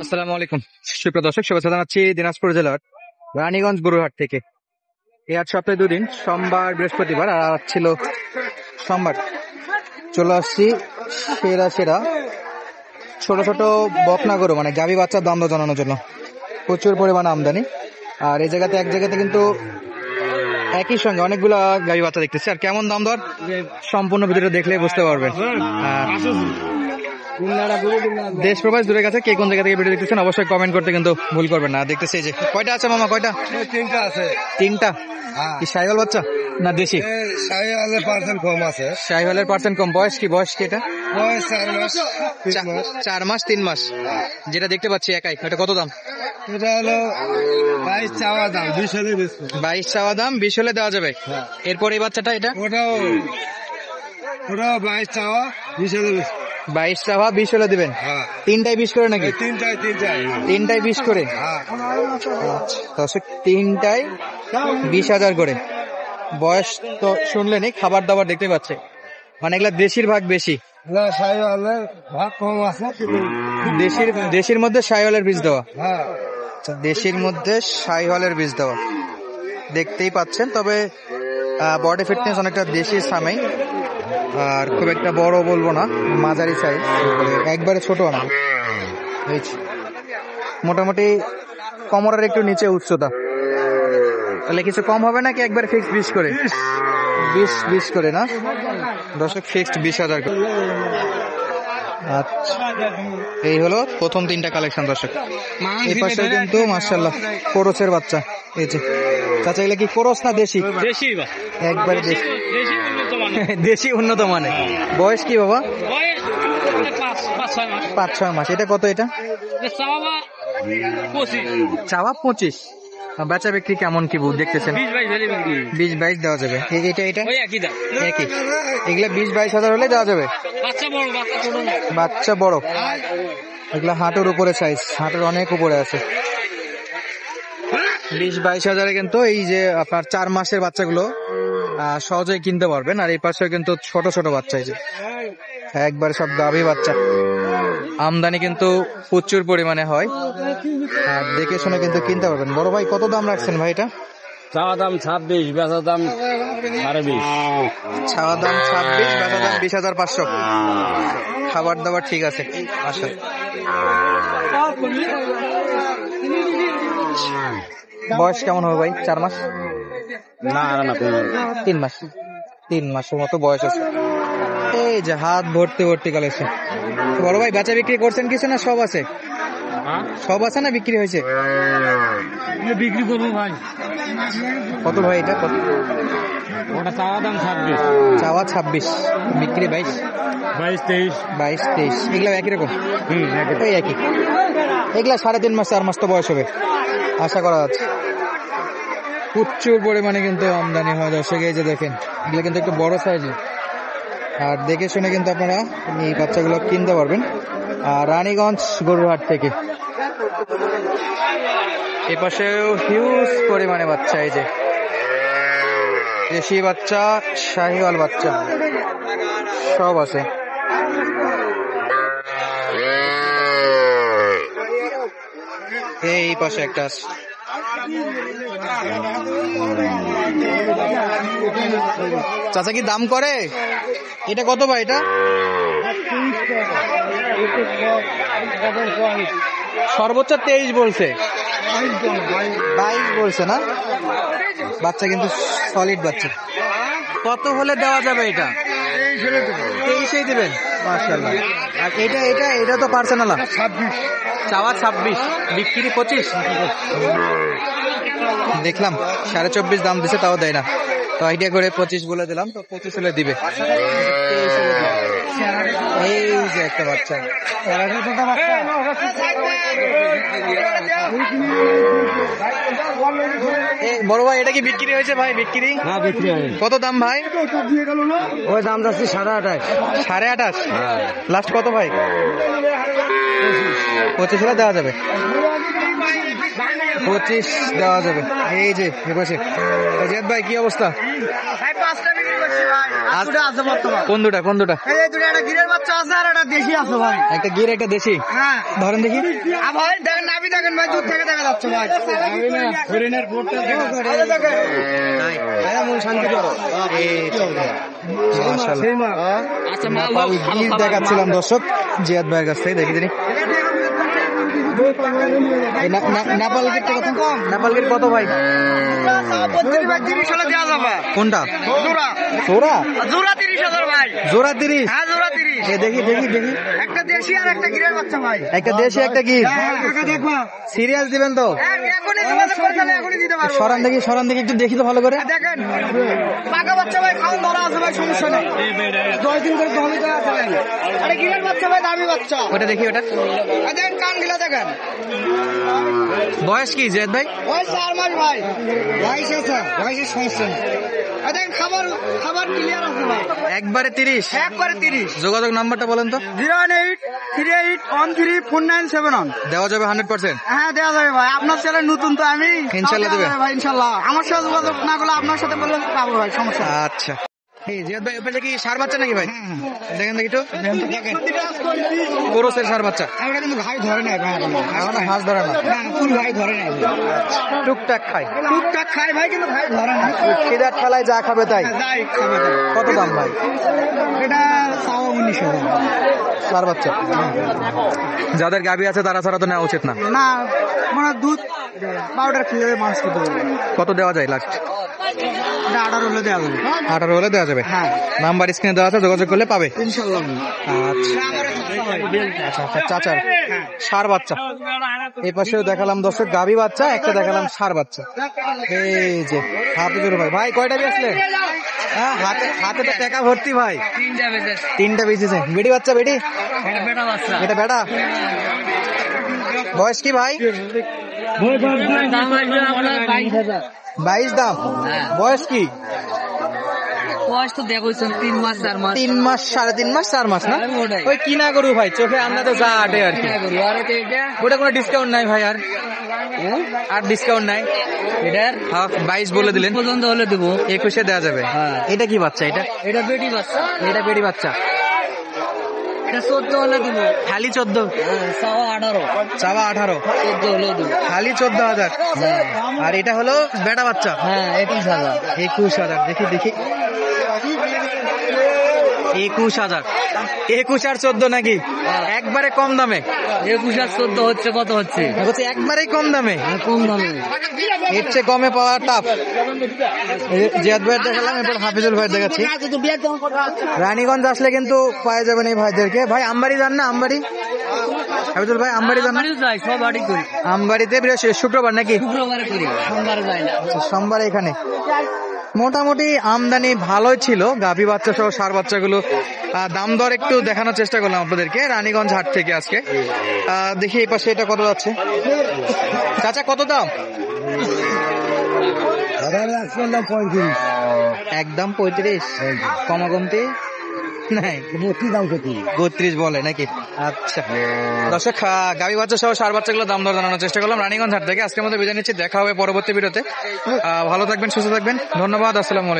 আসসালামু আলাইকুম সুপ্রিয় দর্শক, শুভেচ্ছা জানাচ্ছি দিনাজপুর জেলার রানীগঞ্জ গরুহাট থেকে। এই হাট সপ্তাহে দুদিন, সোমবার বৃহস্পতিবার, আর আজ ছিল সোমবার। চলে আসছি সেরা সেরা ছোট ছোট বকনা গরু, মানে গাভী বাচ্চার দাম দর জানানোর জন্য। প্রচুর পরিমাণে আমদানি, আর এই জায়গাতে এক জায়গাতে কিন্তু একই সঙ্গে অনেকগুলো গাভী বাচ্চা দেখতেছি। আর কেমন দাম দর সম্পূর্ণ ভিডিওটা দেখলে বুঝতে পারবেন। দেশ প্রবাস দূরের কাছে কে কোন জায়গা থেকে ভিডিও দেখতেছেন অবশ্যই কমেন্ট করতে কিন্তু ভুল করবেন না। দেখতেছি যে কয়টা আছে মামা, কয়টা? তিনটা আছে। তিনটা কি শাহিওয়াল বাচ্চা না দেশি? শাহিওয়ালের পার্সেন্ট কম আছে। শাহিওয়ালের পার্সেন্ট কম। বয়স কি এটা? বয়স 4 মাস 4 মাস 3 মাস। যেটা দেখতে পাচ্ছি একাই, এটা কত দাম? এটা হলো 22 চাওয়া দাম, 20 হলে বেচবো। 22 চাওয়া দাম, 20 হলে দেওয়া যাবে। এরপর এই বাচ্চাটা, এটা ওটাও 22 চাওয়া, 20 হলে বেচবো। 22 চাওয়া, 20 হলে দিবেন। হ্যাঁ, তিনটাই 20 করে নাকি? তিনটাই তিনটাই 20 করে। হ্যাঁ, দর্শক, তিনটাই 20,000 করে। বয়স তো শুনলেনই, খাবার দাবার দেখতে পাচ্ছে, মানে এগুলা দেশির ভাগ বেশি। না শাহিওয়ালের ভাগ কম আছে। দেশির মধ্যে শাহিওয়ালের বীজ দেওয়া। হ্যাঁ, দেশির মধ্যে শাহিওয়ালের বীজ দেওয়া দেখতেই পাচ্ছেন। তবে বডি ফিটনেস অনেকটা দেশির সামেই, আর খুব একটা বড় বলবো না, মাঝারি সাইজ, একবারে ছোট না। মোটামুটি কোমরের একটু নিচে উচ্চতা। তাহলে কিছু কম হবে নাকি একবার ফিক্সড 20 করে? 20 করে না দর্শক, ফিক্সড 20,000 করে। আচ্ছা, এই হলো প্রথম তিনটা কালেকশন দর্শক। এই পাশে কিন্তু মাশাআল্লাহ কোরসের বাচ্চা। এই যে চাচা, এগুলা কি কোরস না দেশি? একবারে দেশি। দেশি উন্নত মানে। বয়স কি বাবা? 5-6 মাস। এটা কত? এটা চাওয়া 25। বেচা বিক্রি কেমন কি দেখতেছেন? 20-22 দেওয়া যাবে। এটা একই। এগুলা 20-22 হলে দেওয়া যাবে। বাচ্চা বড়, এগুলা হাঁটুর উপরে সাইজ, হাঁটুর অনেক উপরে আছে। 20-22 কিন্তু এই যে আপনার 4 মাসের বাচ্চাগুলো সহজেই কিনতে পারবেন। আর এই পাশে কিন্তু ছোট ছোট বাচ্চা, এই যে একবার সব গাভী বাচ্চা। আমদানি কিন্তু প্রচুর পরিমাণে হয়, আর দেখে শুনে কিন্তু কিনতে পারবেন। বড় ভাই, কত দাম রাখছেন ভাই এটা? চাওয়া দাম 26, বেচা দাম 20,500। চাওয়া দাম 26, বেচা দাম 20,500। খাবার দাবার ঠিক আছে। আচ্ছা, বয়স কেমন হবে ভাই? 4 মাস না 3 মাস। 3 মাসের মতো বয়স আছে। এই যে হাত ভর্তি কালেকশন। বড় ভাই, বেচা বিক্রি করছেন কিছু না সব আছে? সব আছে না বিক্রি হয়েছে? বিক্রি করবো ভাই। কত ভাই এটা? কত? ওটা চাওয়া দাম 26। চাওয়া 26, বিক্রি 22-23। এগুলা একই রকম? ওই একই। এগুলা 3.5 মাস 4 মাস তো বয়স হবে আশা করা যাচ্ছে। প্রচুর পরিমাণে কিন্তু আমদানি হয় দর্শক। এই যে দেখেন, এগুলো কিন্তু একটু বড় সাইজের, আর দেখে শুনে কিন্তু আপনারা এই বাচ্চাগুলো কিনতে পারবেন আর রানীগঞ্জ গরুহাট থেকে। এ পাশেও হিউজ পরিমাণে বাচ্চা, এই যে দেশি বাচ্চা, শাহিওয়াল বাচ্চা সব আছে। এই পাশে একটা আছে। চাচা কি দাম করে? এটা কত ভাই? এটা সর্বোচ্চ 23 বলছে, 22 বলছে না? বাচ্চা কিন্তু সলিড বাচ্চা। কত হলে দেওয়া যাবে এটা? 23 দিবেন? মাশাআল্লাহ। আর এটা তো পার্সোনাল। 26 চাওয়া 26, বিক্রি 25। দেখলাম 24.5 দাম দিছে, তাও দেয় না। তো আইডিয়া করে 25 বলে দিলাম, তো 25 হলে দিবে। এই যে একটা বাচ্চা, বড় ভাই, এটা কি বিক্রি হয়েছে ভাই? বিক্রি? হ্যাঁ, বিক্রি হয়। কত দাম ভাই? ওই দাম যাচ্ছে 28.5। 28.5? লাস্ট কত ভাই? 25 হলে দেওয়া যাবে। 25 দেওয়া যাবে। এই যে এপাশে জিয়াদ ভাই কি অবস্থা? ভাই 5টা বিক্রি করছি ভাই। আর দুটো আছে বর্তমান। কোন দুটা কোন দুটা? এই দুটো, একটা গিরের বাচ্চা আছে আর একটা দেশি আছে ভাই। একটা গির একটা দেশি। হ্যাঁ ধরেন দেখি। আর ভাই দেখেন, নাভি দেখেন ভাই, দূর থেকে দেখা যাচ্ছে ভাই। হরিণের বোটটা দেখেন। মন শান্তি করো। মাশাআল্লাহ। নেপাল গির দেখাচ্ছিলাম দর্শক জিয়াদ ভাইয়ের কাছ থেকে, দেখি দিনি। এই নেপাল গিরটা কত? নেপাল গির কত ভাই? 30 দেওয়া যাবে। কোনটা? জোড়া জোড়া? জোড়া 30,000 ভাই। জোড়া 30? হ্যাঁ জোড়া 30। দেখি দেখি দেখি। একটা দেশি আর একটা গিরের বাচ্চা ভাই। একটা দেশি একটা গির। কাকা দেখো। সিরিয়াল দিবেন তো? এখনই যোগাযোগ করে তাহলে এখনই দিতে পারবো। সরান দেখি একটু দেখি তো ভালো করে। দেখেন পাকা বাচ্চা ভাই, খাওয়ান ধরা আছে ভাই, সমস্যা নেই। 10 দিন করে জমিতে আছে ভাই। আরে গিরের বাচ্চা ভাই, দামি বাচ্চা। ওটা দেখি ওটা। দেখেন কান গিলা দেখেন। বয়স কি জিয়াদ ভাই? ওই 4 মাস ভাই। বয়স আছে, বয়সের সমস্যা নেই। দেখেন খাবার খাবার ক্লিয়ার আছে ভাই। একবারে 30? একবারে 30। যোগাযোগ নাম্বারটা বলেন তো। 01838134971। দেওয়া যাবে 100%? হ্যাঁ দেওয়া যাবে ভাই, আপনার চ্যানেল নতুন তো আমি। ইনশাল্লাহ দেওয়া দেবে। যাবে ভাই ইনশাল্লাহ। আমার সাথে যোগাযোগ না করলে আপনার সাথে বললে পাবো ভাই, সমস্যা নেই। আচ্ছা। এই জিয়াদ ভাই ওটা কি ষাঁড় বাচ্চা নাকি ভাই? দেখেন দেখি একটু। দেখেন কোরসের ষাঁড় বাচ্চা। এটা কিন্তু ভাই ধরে নাই ভাই, এখনো হাঁস ধরে না। ফুল ভাই ধরে নাই। টুকটাক খাই। টুকটাক খাই ভাই, কিন্তু ভাই ধরে নাই। খিদার ঠেলায় যা খাবে তাই। যাই খাবে তাই। কত দাম ভাই? এটা 19,000। ষাঁড় বাচ্চা। যাদের গাভী আছে তারা ছাড়া তো নেওয়া উচিত না। না মানে দুধ পাউডার খেয়ে মাছ খেতে হবে। কত দেওয়া যায় লাস্ট? এটা 18 হলে দেওয়া যাবে। 18 হলে দেওয়া যাবে। হ্যাঁ নাম্বার স্ক্রিনে দেওয়া আছে, যোগাযোগ করলে পাবে। ইনশাল্লাহ। আচ্ছা আচ্ছা। চাচার ষাঁড় বাচ্চা। এই পাশেও দেখালাম দর্শক গাভী বাচ্চা, একটা দেখালাম ষাঁড় বাচ্চা। এই যে হাফিজুর ভাই, ভাই কয়টা বেচলেন? হ্যাঁ হাতে হাতে তো টাকা ভর্তি ভাই। 3টা বেচেছে। বেটি বাচ্চা? বেটি? এটা বেটা। বয়স কি ভাই? 22 দাম। বয়স কি? বয়স তো দেখো 3 মাস 4 মাস 3 মাস 3.5 মাস 4 মাস না? ওটাই। ওই কিনা গরু ভাই, চোখে আন্না তো যা আটে আর কি। আরে তো এটা ওটা কোনো ডিসকাউন্ট নাই ভাই? আর ডিসকাউন্ট নাই? এটার 22 বলে দিলেন, পর্যন্ত হলে দেবো। 21-এ দেওয়া যাবে। হ্যাঁ। এটা কি বাচ্চা? এটা এটা বেটি বাচ্চা, এটা বেটি বাচ্চা। এটা 14 হলে দেবো। খালি 14? চাওয়া 18, চাওয়া 18, 14 হলে দেবো। খালি 14,000। হ্যাঁ আর এটা হলো বেটা বাচ্চা। হ্যাঁ 21,000। 21,000। দেখি দেখি। 21,000। 21 আর 14 নাকি? একবারে কম দামে। 21 আর 14 হচ্ছে কত হচ্ছে? বলছি একবারেই কম দামে। কম দামে। এর চেয়ে কমে পাওয়া টাফ। জিয়াদ ভাইয়ের দেখালাম, এরপর হাফিজুল ভাইয়ের দেখাচ্ছি। রানীগঞ্জ আসলে কিন্তু পাওয়া যাবেন এই ভাইদেরকে। ভাই আমবাড়ি যান না? আমবাড়ি হাফিজুল ভাই, আমবাড়ি যান না? বাড়িও যাই, সব বাড়ি করি। আমবাড়িতে শুক্রবার নাকি? শুক্রবারে করি, সোমবারে যাই না। সোমবার এখানে মোটামুটি আমদানি ভালোই ছিল, গাভী বাচ্চা সহ ষাঁড় বাচ্চাগুলো। দাম দর একটু দেখানোর চেষ্টা করলাম আপনাদেরকে রানীগঞ্জ হাট থেকে আজকে। দেখি এই পাশে এটা কত যাচ্ছে। চাচা কত দাম? একদম 35, কমাকমতি নাই? 32 বলে নাকি? আচ্ছা দর্শক, গাভী বাচ্চা সহ ষাঁড় বাচ্চাগুলো দাম দর জানানোর চেষ্টা করলাম রানীগঞ্জ হাট থেকে। আজকের মধ্যে বিদায় নিচ্ছি, দেখা হবে পরবর্তী ভিডিওতে। ভালো থাকবেন, সুস্থ থাকবেন, ধন্যবাদ, আসসালামু আলাইকুম।